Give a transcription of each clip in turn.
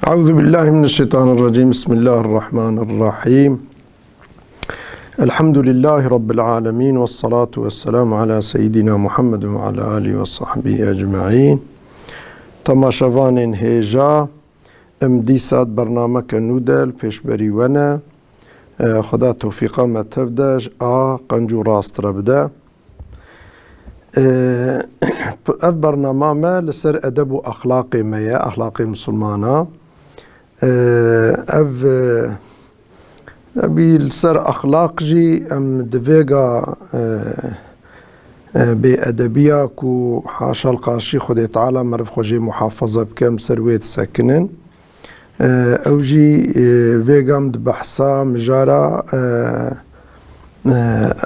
أعوذ بالله من الشيطان الرجيم. بسم الله الرحمن الرحيم. الحمد لله رب العالمين، والصلاة والسلام على سيدنا محمد وعلى آله وصحبه أجمعين. تماشاوان هيجا امديسات برنامج نودل پیشبری ونه خدا توفیقا متفدج قنجو راست ربده. اف برنامه ما لسر ادب و اخلاق ميا اخلاق مسلمانا اف ابي لسر اخلاق جي ام دفيقا بأدبية كو حاشا القاشي خدي تعالى مرف خوجي محافظة بكم سرويت ساكنن او جي فيقام دبحثا مجارا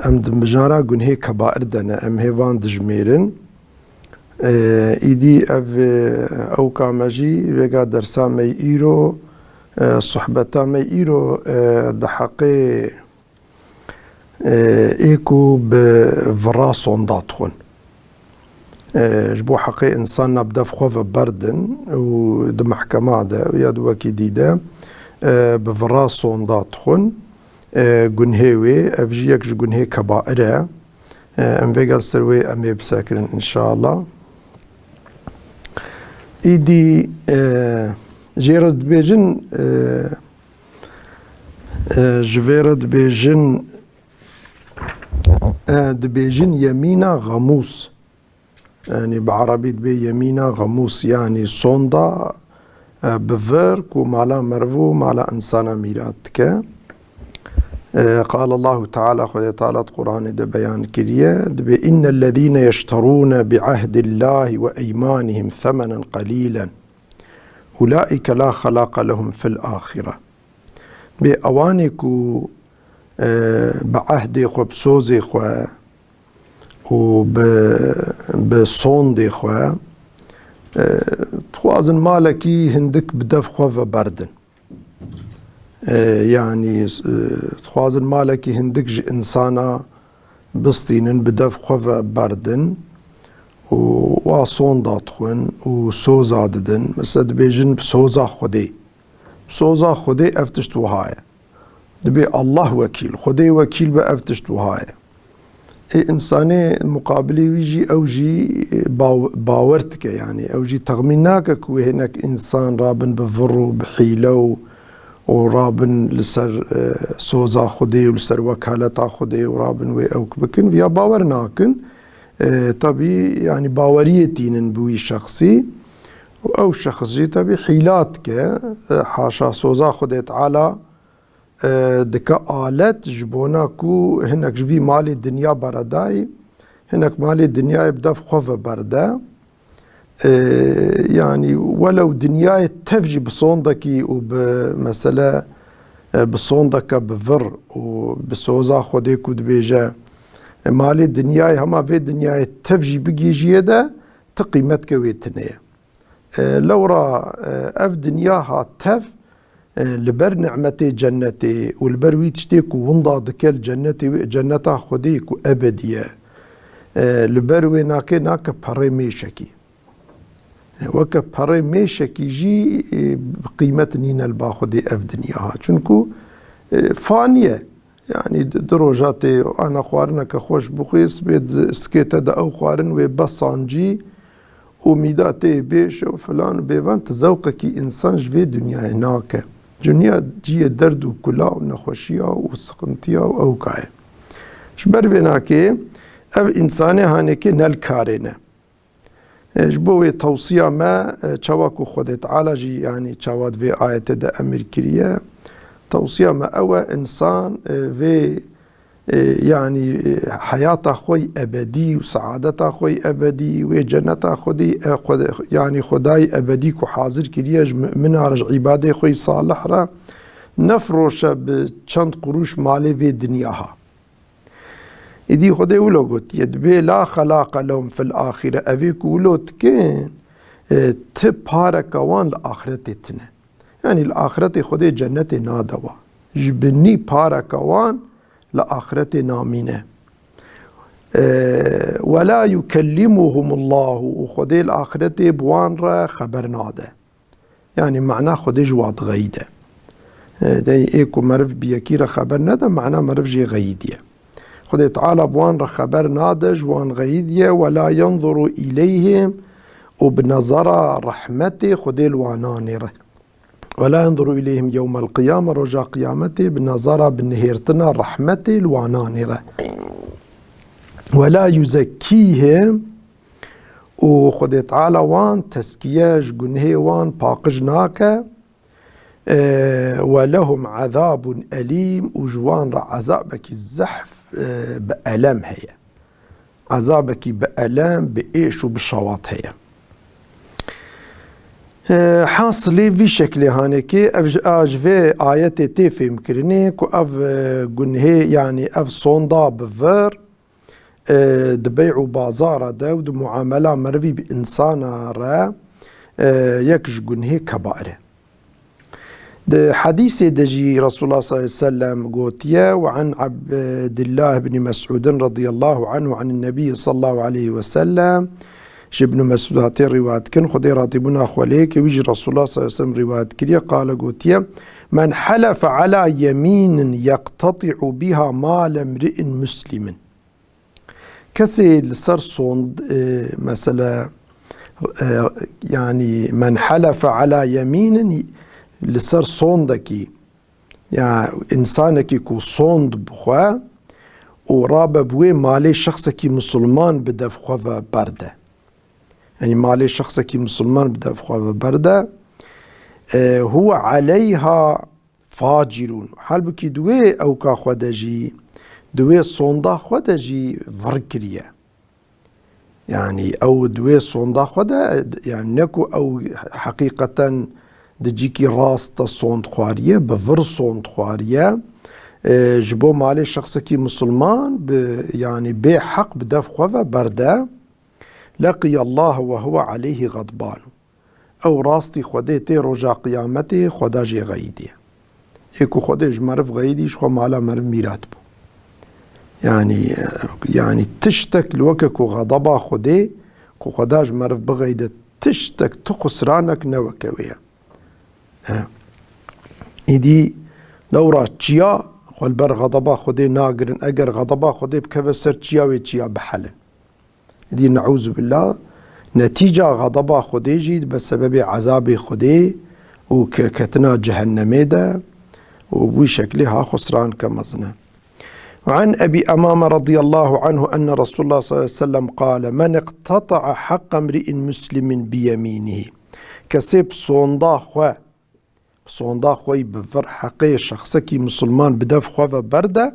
ام دمجارا قنهي كبائر دنا ام هيوان دجميرن ايدي اف او كامجي فيقا درسا مي ايرو صحبتا مي ايرو دحقي ايكو بفراسون داتخون جبو حقي انسان نبدا فخوف بردن ود محكمة دا وياد وكي ديدا بفراسون داتخون قنهيوي افجيك قنهي كبائرة ام فيقال سروي امي بساكرن ان شاء الله. ايدي جيرد بيجن جفيرد بيجن دبيجن يمينا غموس، يعني بعربي دبي يمينا غموس يعني صوندا بفرك ومالا مرفو مالا انسانا ميراتك. قال الله تعالى خذ تعالى القرآن ده بيان كريه دبي إن الذين يشترون بعهد الله وأيمانهم ثمنا قليلا أولئك لا خلاق لهم في الآخرة. بأوانكو بعهد خو بسوزي خو وبصوندي خو تخوازن مالكي هندك بدف خو بردن، يعني تخوازن مالكي هندك إنسانا بسطينن بدف خو بردن وصوندا تخون وسوزا ددن مسد بيجن بسوزا خدي سوزا خدي افتشتو هاي دبي الله وكيل خدي وكيل بافتشتو هاي اي انساني مقابلي ويجي اوجي باورتك يعني اوجي تغميناك كو هناك انسان رابن بفرو بحيلو ورابن لسر سوزا خدي ولسر وكالتا خدي ورابن وي اوك بكن فيا باورناكن طبي يعني باوريتين بوي شخصي او شخص جي طبي حيلاتك حاشا سوزا خدي تعالى دكا آلت جبونا كو هناك جوي مالي الدنيا برداي هناك مالي الدنيا يبدا في خوف بردا يعني ولو دنيا تفجي بصوندكي وبمسألة بصوندك بفر وبسوزا خديك ودبيجا مالي الدنيا هما في الدنيا تفجي بقي جيدا تقيمتك ويتنية لو را اف دنياها تف لبر نعمتي جنتي والبر ويتشتيك ونضا دكال جنتي جنتا خديك أبدية لبر ويناكي ناك بحري ميشكي وك بحري ميشكي جي بقيمة نينا الباخدي أف دنياها چونكو فانية يعني دروجاتي أنا خوارنا كخوش بخيس بيد سكيتا دا أو خوارن وبصانجي وميداتي بيش وفلان بيوان تزوقكي إنسان جوي دنيا هناك دنيا جي درد وكلا ونخوشيا وسقنتيا وأوكاية شبر بيناكي أو إنساني هانيكي نال كارينا جبوي توصية ما چواكو خود تعالى جي يعني چواد في آية دا أمير كريه توصية ما أو إنسان في يعني حياة خوي أبدي وسعادة خوي أبدي وجنة خدي يعني خداي أبدي كو حاضر كريج من رج عبادة خوي صالح را نفروش بچند قروش مالي في دنياها إدي خدي ولو قلت يدبي لا خلاق لهم في الآخرة أفيك ولو تكين تبارك وان الآخرتنا يعني الآخرة خدي جنة نادوا جبني بارك وان لآخرة نامينة ولا يكلمهم الله وخدي الآخرة بوان را خبر ناده يعني معناه خودي جواد غيده دي ايكو مرف بيكير خبر ندا معناه مرف جي غيدية خودي تعالى بوان خبر نادج وان غيدية ولا ينظر إليهم وبنظر رحمته خودي الواناني ولا ينظر إليهم يوم القيامة رجاء قيامته بنظر بنهيرتنا رحمته الواناني ولا يزكيهم وخودي تعالى وان تسكياج قنهي وان باقجناك ولهم عذاب أليم وجوان عذابك الزحف بألم هي عذابك بألم بإيش وبالشواط هي حاصلي في شكل هانكي أجفي آيات تفهم كرنيك وأف قنهي يعني أف صوندا بفر دبيع بازار داود معاملة مروي بإنسان را يكش قنهي كبائره حديث دجي رسول الله صلى الله عليه وسلم قوتيا وعن عبد الله بن مسعود رضي الله عنه عن النبي صلى الله عليه وسلم ابن مسعود هاتي رواية كن خدي راتبنا أخواليك ويجي رسول الله صلى الله عليه وسلم رواية كريا قال قوتيا من حلف على يمين يقتطع بها مال امرئ مسلم كسي لسر صند مثلا يعني من حلف على يمين لسر صندكي يعني إنسانكي كو صند بخوا ورابا بوي مالي شخصكي مسلمان بدف خوا برده يعني مالي شخصكي مسلمان بدف خوا برده هو عليها فاجرون حال بكي دوي او كا خودجي دوي صندا خودجي فركريا يعني او دوي صندا خودا يعني نكو او حقيقة دجيكي راست صند خوارية بفر صند خوارية جبو مالي شخصكي مسلمان يعني بحق بدف خوا برده لقي الله وهو عليه غضبان او راستي خوديتي رجا قيامتي خوداجي غيدي ايكو خوديج مرف غيدي شخو مالا مرف ميرات بو يعني تشتك لوككو غضبا خودي كو خوداج مرف بغيدة تشتك تخسرانك نوكويا ايدي لورا تشيا خول بر غضبا خودي ناقرن اگر غضبا خودي بكفا سر تشيا ويتشيا بحلن دي نعوذ بالله نتيجة غضبا خودي جيد بسبب عذاب خودي وكتنا جهنمي ده وبوي شكلها خسران كمزنا وعن أبي أمامة رضي الله عنه أن رسول الله صلى الله عليه وسلم قال من اقتطع حق امرئ مسلم بيمينه كسب صوندا خوي بفر حقي شخصكي مسلمان بدف خوا برده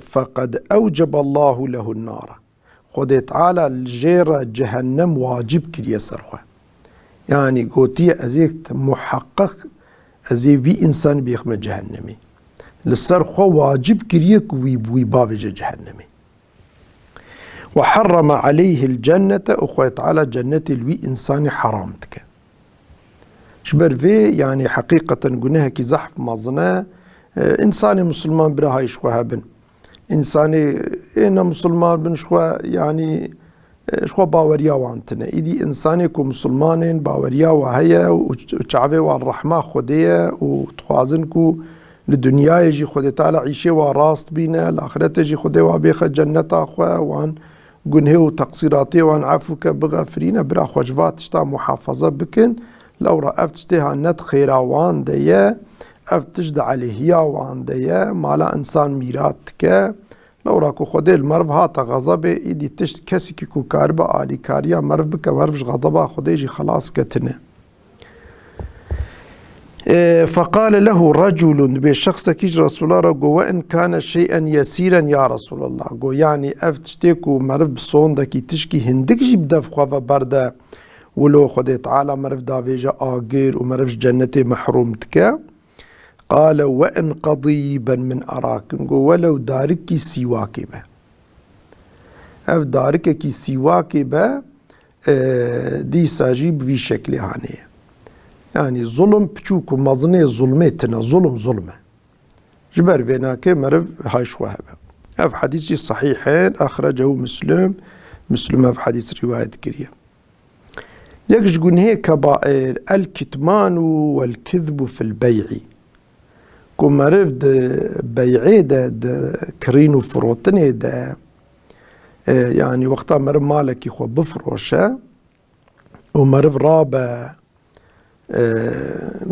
فقد أوجب الله له النار خود تعالى الجير جهنم واجب كريا سرخه يعني قوتي أزيك محقق أزي في إنسان بيخم جهنمي للسرخه واجب كريا كوي بوي بافج جهنمي وحرم عليه الجنة أخوة تعالى جنة الوي إنسان حرامتك شبر في يعني حقيقة قلناها كي زحف مظنة إنساني مسلمان براها يشوها بن إنساني إنا مسلمان بن شخوا يعني شخوا باوريا وانتنا إيدي إنساني كو مسلمانين باوريا وهيا وشعبي والرحمة خدية وتخوازن كو للدنيا يجي خدي تعالى عيشي وراست بينا الآخرة يجي خدي وابيخ جنة أخوة وان قنهي وتقصيراتي وان عفوك بغافرين برا خوشفات تشتا محافظة بكن لو رأفت تشتها نت خيراوان ديا افتجد عليه وان ديا مالا انسان ميراتك لو راكو خدي المرف هاتا غضب ايدي تشت كسي كيكو كاربا آلي كاريا مرف بك مرفش غضبا خدي جي خلاص كتنه فقال له رجل بشخص كيج رسول الله رقو وإن كان شيئا يسيرا يا رسول الله قو يعني افتشتيكو مرف بصوندكي تشكي هندك جيب دفخوا برده ولو خدي تعالى مرف دافيجا آقير ومرفش جنتي محرومتك قال وإن قضيبا من أراك ولو داركي سواكي به اف داركي سواكي به دي ساجيب في شكل هانيه يعني ظلم بچوكو مظنه ظلمتنا ظلمه جبر فيناكي مرف هاي شوهبه اف حديثي صحيحين اخرجه مسلم اف حديث رواية كريه يكش جنهي كبائر الكتمان والكذب في البيع كما رفد بيعي ده كرينو فروتني ده يعني وقتا مرف مالك يخو بفروشه ومرف رابع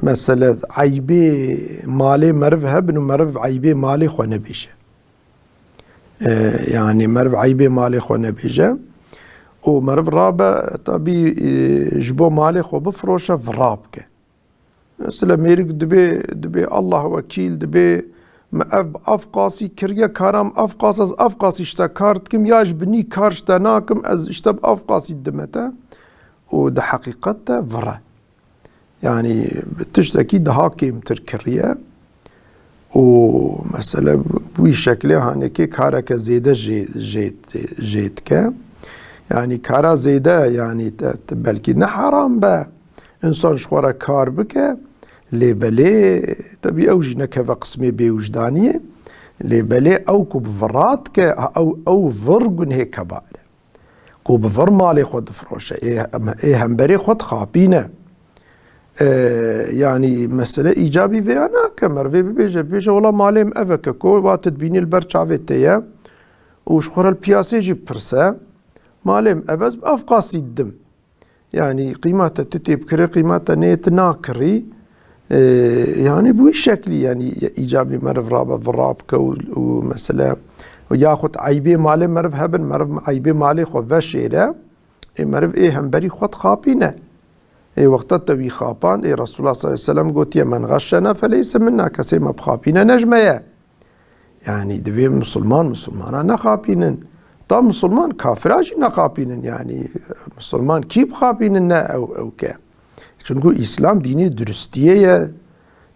مسألة عيبي مالي مرف هبن ومرف عيبي مالي خو نبيشه يعني مرف عيبي مالي خو نبيشه ومرف رابع طبي جبو مالي خو بفروشه في رابكه مثلا ميرك دبي الله وكيل دبي افقاسي كريا كارم افقاس از افقاسي اشتا كارت كم ياج بني كارشتا ناكم از اشتا افقاسي دمتا وده حقيقته فرا يعني بتشتكي ده هاكيم تركريا ومثلا بوي شكلها هانيكي كارك زيادة جيتك يعني كارا زيادة يعني بلكي نحرام با انسان شخورا كار بك لبلي تبي اوجي نكفى قسمي بوجدانية لبلي او كوبفرات او فرقن هيك كبائر كوبفر مالي خود فروشه ايه همبري خود خابينه يعني مسألة إيجابي في أنا كمر في بيجا والله مالهم أفك كو واتد بيني البرشافة تيا وشخور البياسي جي برسا مالهم أفز بأفقاسي الدم يعني قيمته تتيب كري قيمته نيت ناكري يعني بوي شكلي يعني إيجابي مرف رابا في الرابكة ومسألة وياخد عيبي مالي مرف هبن مرف عيبي مالي خو فشيرا مرف إيه همبري خود خابينه وقت التوي خابان رسول الله صلى الله عليه وسلم قلت يا من غشنا فليس منا كسي ما بخابينا نجميا يعني دبي مسلمان نخابينن طب مسلمان كافراجي نخابينن يعني مسلمان كي بخابينن او كا چونكو اسلام ديني درستيه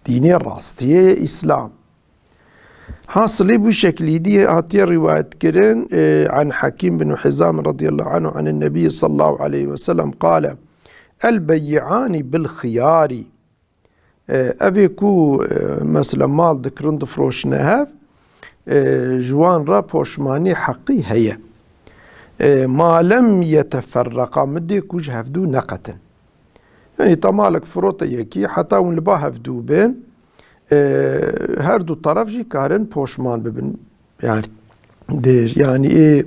ديني راستيه اسلام حاصل بشكل دي هاتي رواية كرن عن حكيم بن حزام رضي الله عنه عن النبي صلى الله عليه وسلم قال البيعان بالخيار أبيكو مثلا مال ذكرن دفروشنها جوان را بوشماني حقي هي ما لم يتفرقا مدي كوج هفدو نقة يعني طمالك فروتا يكي حتى ون لبا هفدو بين هردو طرف جي كارن بوشمان ببن يعني ديج يعني ايه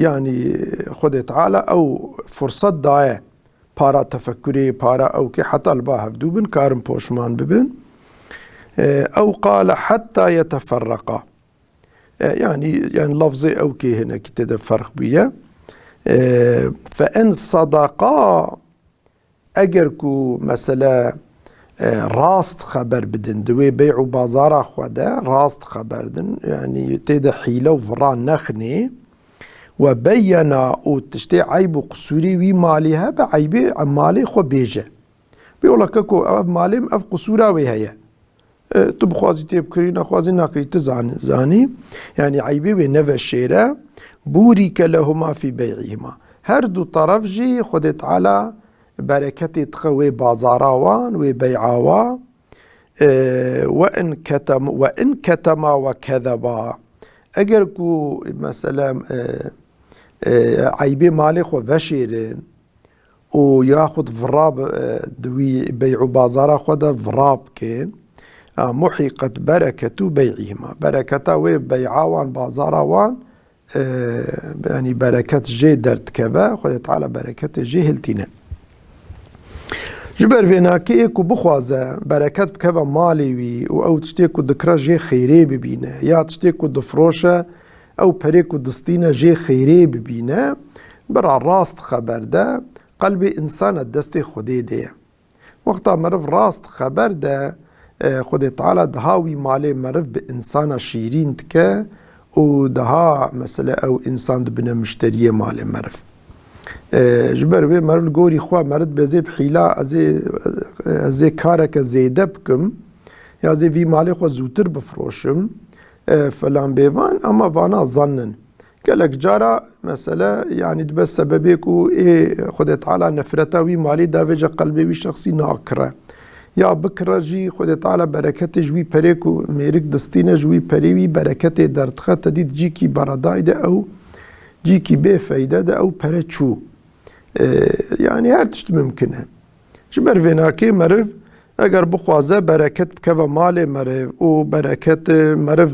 يعني خد تعالى او فرصة داية بارا تفكري بارا او كي حتى البا هفدو بن كارن بوشمان ببن او قال حتى يتفرقا يعني لفظي او كي هنا كده فرق بيا فان صدقا اجركو مثلا راست خبر بدن دوي بيع بازار خدا راست خبر دن يعني تيدا حيلة وفران نخني وبينا وتشتي عيب قصوري وي ماليها بعيبي مالي خو بيجه بيقولك اكو مالي اف قصورا وي هيا تبخوازي تبكرين اخوازي ناكري تزاني يعني عيبي وي نفى الشيرة بوريك لهما في بيعهما هردو طرف جي خدت على بركتي تخوي بازاراوان وبيعاوا وإن كتما وكذبا أجركو مثلا عيبي مالك وفشيرين وياخد فراب دوي بيعو بازارا خدا فراب كين محقت بركة بيعهما بركة وبيعاوان بازاراوان يعني بركة جي درت كبا خدت على بركة جي هلتنا جبر فينا كيكو بخوازة بركات بكبا مالي وي او تشتيكو دكرا جي خيري ببينا يا تشتيكو دفروشة او بريكو دستينا جي خيري ببينا برا راست خبر ده قلبي انسان الدستي خدي دي وقتا مرف راست خبر ده خدي تعالى دهاوي مالي مرف بإنسان شيرين تكا ودها مثلا او انسان دبنا مشتريه مالي مرف جبر بي مرد گوری خواه مرد بزی بحیلا ازی کارک زیده بکم یا ازی وی مالی خواه زوتر بفروشم فلان بیوان اما وانا ظنن قالك جارا مثلا يعني بس سببيكو ايه خد تعالى نفرتا وي مالي دافجا قلبي وي شخصي ناكره يا بكرة جي خد تعالى بركتي جوي بريكو ميرك دستينا جوي بريوي بركتي دردخه تديد جيكي براداي ده او جيكي بي فايده ده او پره چو يعني هر تشت ممکنه جبر ویناکی مرف اگر بخوازه برکت بکوه مال مرف و برکت مرف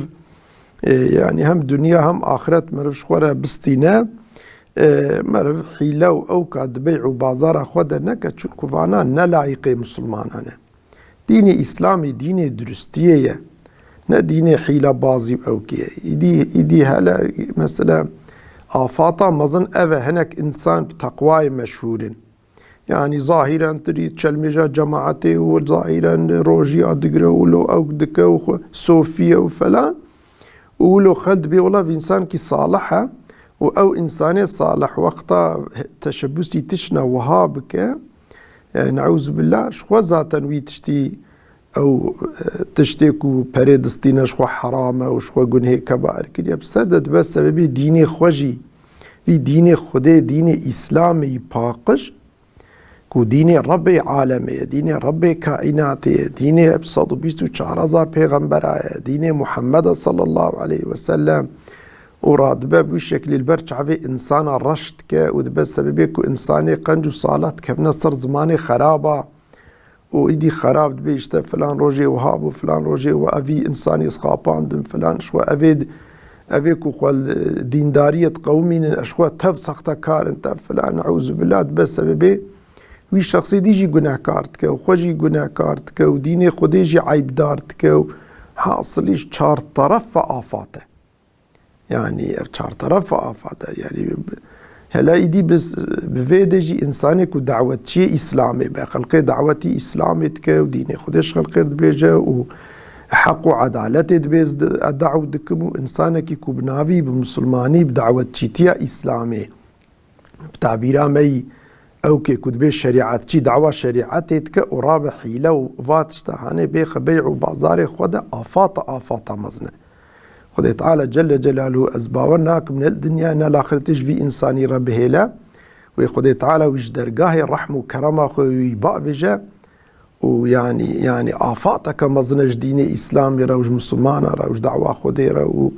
يعني هم دنیا هم آخرت مرف شخوره بستینه مرف حیله و او کاد بیع و بازار خود نکه چون کوانا نلایق مسلمانانه دین اسلامی دین درستیه نه دین حیله بازی او کیه ایدی هلا مثلا آفاتا مزن اوه هنک انسان بتقوای مشهورن يعني ظاهرا تريد تشلمجا جماعتي وظاهرا روجي ادقره ولو او دكه صوفيه وفلان ولو خلد بي والله في انسان كي صالحه او انسان صالح وقتا تشبسي تشنا وهابك نعوذ بالله شخوا ذاتا وي تشتي او تشتيكو بريدستينا شخوا حرامه وشخوا گنه كبائر كده بسردت بس سببي ديني خوجي في ديني خده ديني اسلامي باقش کو دین رب عالمه دین رب کائناته دین 124,000 پیغمبر آیا دین محمد صلی الله علیه و سلم و رادبه بوی شکل البرچعوی انسان رشد که و دبه سببه که انسانی قنج و صالت که سر زمان خرابه و ایدی خراب دبه اشته فلان روژه و هاب و فلان روژه و اوی انسانی اسخاپاندن فلان شو اوی که خوال دینداریت قومین اشخوا تف سخته کارن تف فلان نعوذ بالله دبه سببه وی شخصی دیجی گناه کارت که و خوشی گناه کارت که و دین خودیجی عیب دارت که و حاصلیش چار طرف آفاته يعني چار طرف آفاته يعني هلا ایدی بویدجی انسانی که دعوتی اسلامی به خلقه دعوتی اسلامی که و دین خودش خلقه دبیجه و حق و عدالت دبیز دعوت دکم و انسانی که بناوی بمسلمانی بدعوتی اسلامی بتعبیرا می او كي كود بي شريعات چي دعوة شريعات يتك ورابع حيلة وفاتشتهاني بيخ بيع وبازار خدا آفاط مزنه خدا تعالى جل جلاله أزباوناك من الدنيا إن الآخرتش في إنساني ربه لا وخدا تعالى وش درقاه الرحم وكرمه ويباء بجا ويعني آفاتك مزنج دين إسلامي روج مسلمان روج دعوة خدا رو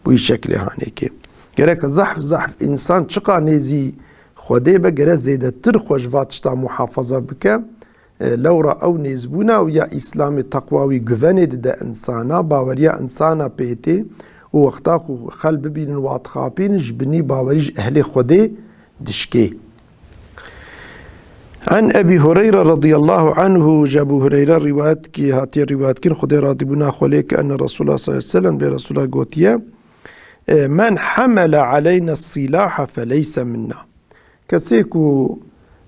بوي هانيكي گرك زحف إنسان چقا نيزي خودی بگره زیده تر خوش واتشتا محافظه بکه لورا او نیزبونا و یا اسلام تقواوی گوونه ده انسانا باوریا انسانا پیتی و وقتا خل ببینن وات خابین جبنی باوریج اهل خودی دشکی عن أبي هريرة رضي الله عنه جابو هريرة روايات كي هاتي روايات كين خدي راضي بنا خليك أن رسول الله صلى الله عليه وسلم برسول الله قوتيا من حمل علينا السلاح فليس منا كسيكو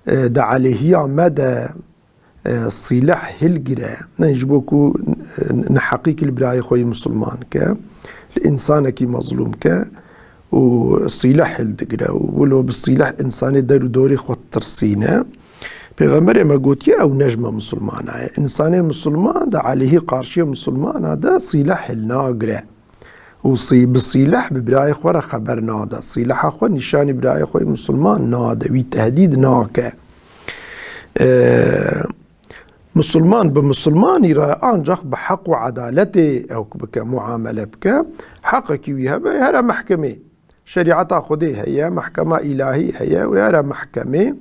دعاليه مدى السلاح هلجرا نجبوكو نحقيق البراي خوي مسلمان ك الإنسان كي مظلوم ك والسلاح هلجرا ولو بالسلاح إنساني دارو دوري خط ترسينا پیغمبر ما قوتي او نجمة مسلمان انسان مسلمان دا عليه قارشية مسلمان هذا سلاح الناقرة بالسلاح ببراي خورا خبر نادا سلاح خو نشاني براي خوي مسلمان نادا وي تهديد ناكا مسلمان بمسلمان يرى انجخ بحق وعدالته او بك معاملة بك حقك ويها هذا محكمة شريعة خدي هي محكمة إلهي هي وهذا محكمة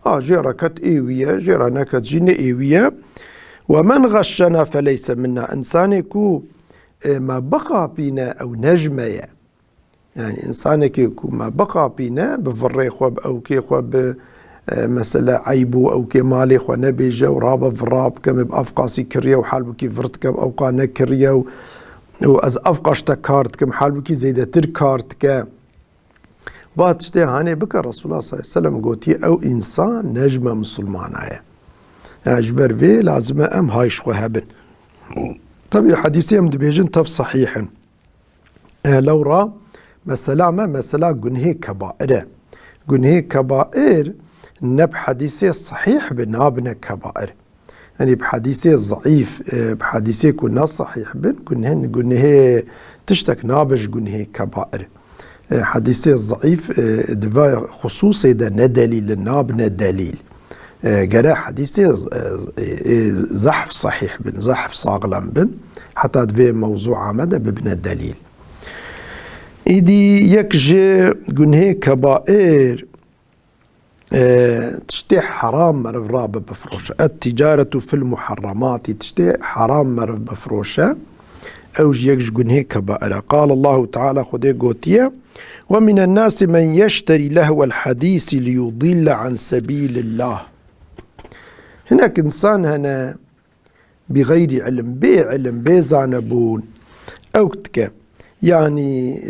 جيرا كت إيوية جيرا نكت جين إيوية ومن غشنا فليس منا إنسان كو ما بقى بينا أو نجمة يعني إنسان كو ما بقى بينا بفري خواب أو كي خواب مثلا عيبو أو كي مالي خو نبيجة ورابة فراب كم بأفقاسي كريا وحالبو كي فرت كم أوقا نكريا وأز أفقاش تكارت كم حالبو كي زيادة تركارت كم واتشتي هاني بك رسول الله صلى الله عليه وسلم قوتي او انسان نجمة مسلمان اجبر في لازم ام هايش وهبن طبعا حديثي ام دبيجن تف صحيحا لو را مثلا قنهي كبائر قنهي كبائر نب حديثي صحيح بنابنا كبائر يعني بحديثي ضعيف بحديثي كنا صحيح بن قنهي تشتك نابش قنهي كبائر حديثي الضعيف دفاع خصوصي ده ندليل الناب ندليل جرى حديثي زحف صحيح بن زحف صاغلم بن حتى دفاع موضوع عمده ببن الدليل إيدي يكجي جنهي كبائر تشتي حرام مرف راب بفروشة. التجارة في المحرمات تشتي حرام مرف بفروشة أو جيكش جنهي كبائر. قال الله تعالى خدي قوتية ومن الناس من يشتري لهو الحديث ليضل عن سبيل الله. هناك إنسان هنا بغير علم بعلم بزانبون أو تك يعني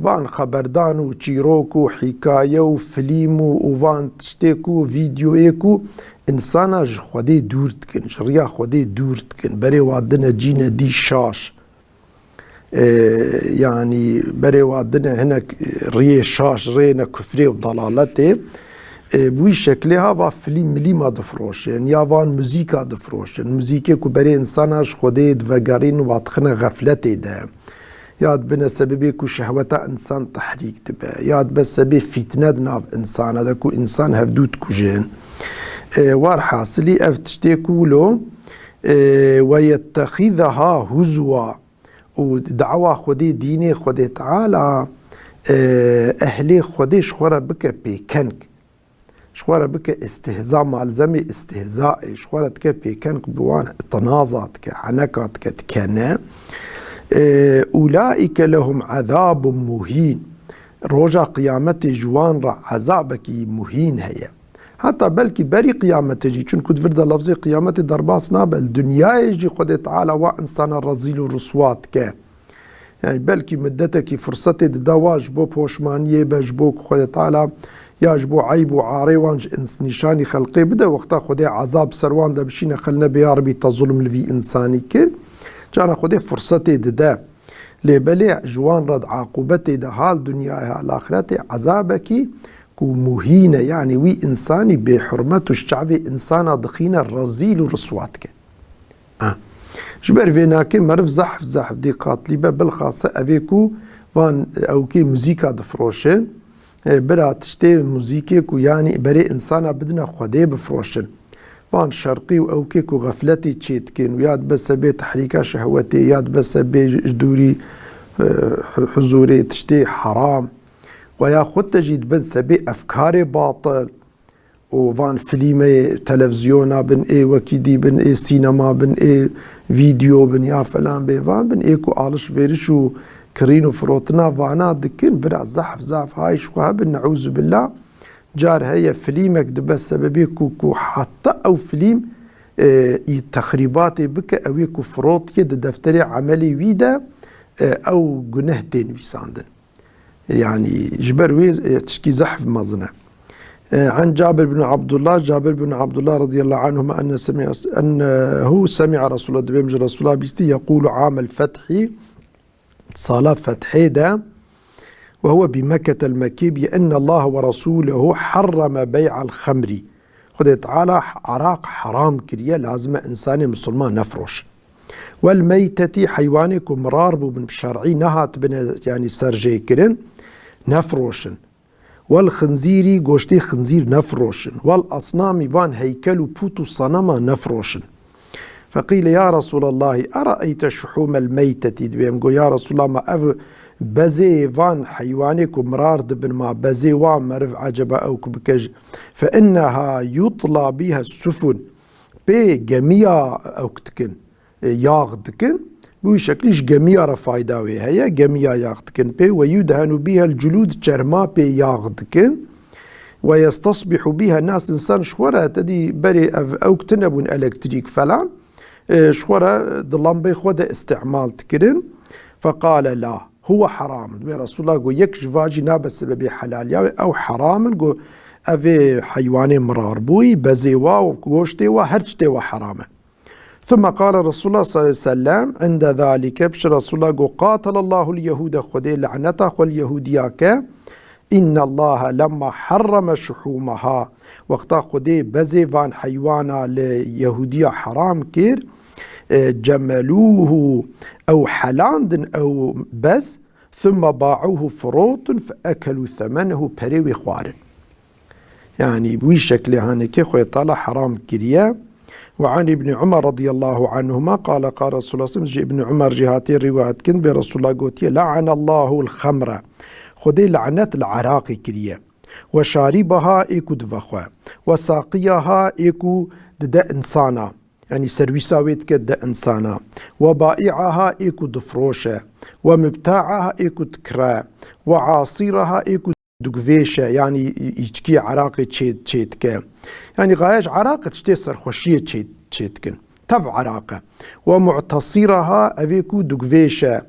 وان خبردان و چیروک و حکایه و فیلم و وان تشتیکو ویدیو ایکو انسانا ج خوده دور تکن جریا خوده دور تکن بری وادن جین دی شاش يعني بري وادنا هناك ريه شاش رينا كفري وضلالته بوي شكلها با فيلم مليما دفروش يعني يافان موزيكا دفروش الموزيكا كو بري انساناش خوديد وغارين واتخنا غفلته ده ياد بنا سببي كو شهوتا انسان تحريك تبا ياد بس سبب فتنة ناف انسان هذا كو انسان هفدود كو جين وار حاصلي اف تشتيكو له ويتخذها هزوا ودعوة خودي ديني خودي تعالى اهلي خودي شخورة بك بيكنك شخورة بك استهزاء مالزمي استهزاء شخورة بك بيكنك بوان تنازاتك عنكاتك تكنا أولئك لهم عذاب مهين رجا قيامتي جوان را عذابك مهين هي حتى بلكي بري قيامتي جي چون كد فرد لفظي قيامتي درباس نابل الدنيا يجي خد تعالى وإنسان الرزيل الرسوات كه يعني بلكي مدتك فرصتي دواج بو بوشمانية بجبوك خد تعالى يجبو عيب وعاري وانج انس نشاني خلقي بدا وقتا خدي عذاب سروان دا بشينا خلنا بياربي تظلم لفي انساني كر جانا خدي فرصتي دا لبلع جوان رد عاقبتي دا هال دنيا الاخرتي عذابكي كو مهينة يعني وي انساني بحرمته الشعبي انسانا دخينا الرزيل ورسواتك جبر فيناكي مرف زحف دي قاتليبا بالخاصة افيكو وان او كي موزيكا دفروشن برا تشتي موزيكي كو يعني بري انسانا بدنا خدي بفروشن وان شرقي او كي كو غفلتي تشيتكين وياد بس بي تحريكا شهوتي ياد بس بي جدوري حضوري تشتي حرام ويا خد تجد بن سبي افكاري باطل وفان فيلمي تلفزيونا بن اي وكيدي بن اي سينما بن اي فيديو بن يا فلان بي فان بن اي كو آلش فيرشو كرينو فروتنا فانا دكين برا زحف هاي شوها بن نعوذ بالله جار هيا فيلمك دبس سببي كو حتى او فيلم تخريباتي بك اويكو فروت يد دفتري عملي ويدا او جنهتين ويساندن يعني جبر ويز تشكي زحف مظنة. عن جابر بن عبد الله رضي الله عنهما أنه سمع رسول الله بيمج رسول الله بيستي يقول عام الفتح صلاة فتح ده وهو بمكة المكي بأن الله ورسوله حرم بيع الخمر خد تعالى عراق حرام كريا لازم إنسان مسلمان نفرش والميتة حيوانك مرار بن بشرعي نهات بن يعني سرجي كرن نفروشن والخنزيري گوشتي خنزير نفروشن والأصنام وان هيكل بوتو صنما نفروشن فقيل يا رسول الله أرأيت شحوم الميتة دبيم قو يا رسول الله ما أف بزي وان حيوانك مرار دبن ما بزي وان مرف عجبا أو كبكج فإنها يطلى بها السفن بي جميع أو كتكن ياغدكن بوي شكلش جميع رفايداوي هيا جميع ياغدكن بي ويدهن بها الجلود جرما بي ياغدكن ويستصبح بها الناس انسان شورا تدي بري او كتنبون الكتريك فلان شورا ضلان بي خودا استعمال تكرن فقال لا هو حرام رسول الله قو يكش فاجي نابا سببي حلال ياوي او حرام قو افي حيواني مرار بوي بزيوا وقوشتي هرجتي وحرامه. ثم قال رسول الله صلى الله عليه وسلم عند ذلك بش رسول الله قو قاتل الله اليهود خدي لعنته واليهودياك إن الله لما حرم شحومها وقتا خدي بزي فان حيوانا ليهودية حرام كير جملوه أو حلاندن أو بز ثم باعوه فروت فأكلوا ثمنه بريوي خوارن يعني بوي شكل هانكي خوي طالع حرام كريا. وعن ابن عمر رضي الله عنهما قال رسول الله صلى الله عليه وسلم ابن عمر جهاتي رواية كن برسول الله قوتي لعن الله الخمر خدي لعنة العراقي كريا وشاربها ايكو دفخوا وساقيها ايكو دا انسانا يعني سرويساويت كد انسانا وبائعها ايكو دفروشة ومبتاعها ايكو تكرا وعاصيرها ايكو دقفيشة يعني يشكي عراقي تشيتك يعني غايش عراقة تشتي سرخوشية تشيتكن تبع عراقة ومعتصيرها افيكو دقفيشة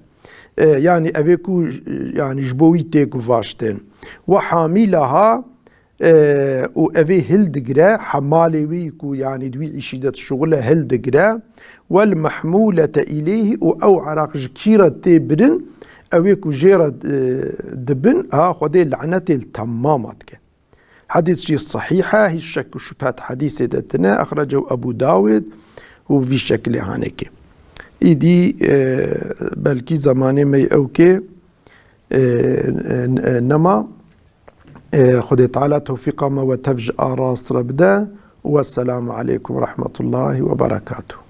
يعني افيكو يعني جبوي تيكو فاشتن وحاملها وأفي هلدقرا حمالي ويكو يعني دوي إشيدة الشغلة هلدقرا والمحمولة إليه أو عراق جكيرة تبرن أويكو جيرة دبن خذي اللعنة التمامات حديث شيء صحيحة هي الشك وشبهات حديث دتنا أخرجه أبو داود وفي شكل هانيك إيدي بلكي زماني مي أوكي نما خدي تعالى توفيق ما وتفج آراس ربدا والسلام عليكم ورحمة الله وبركاته.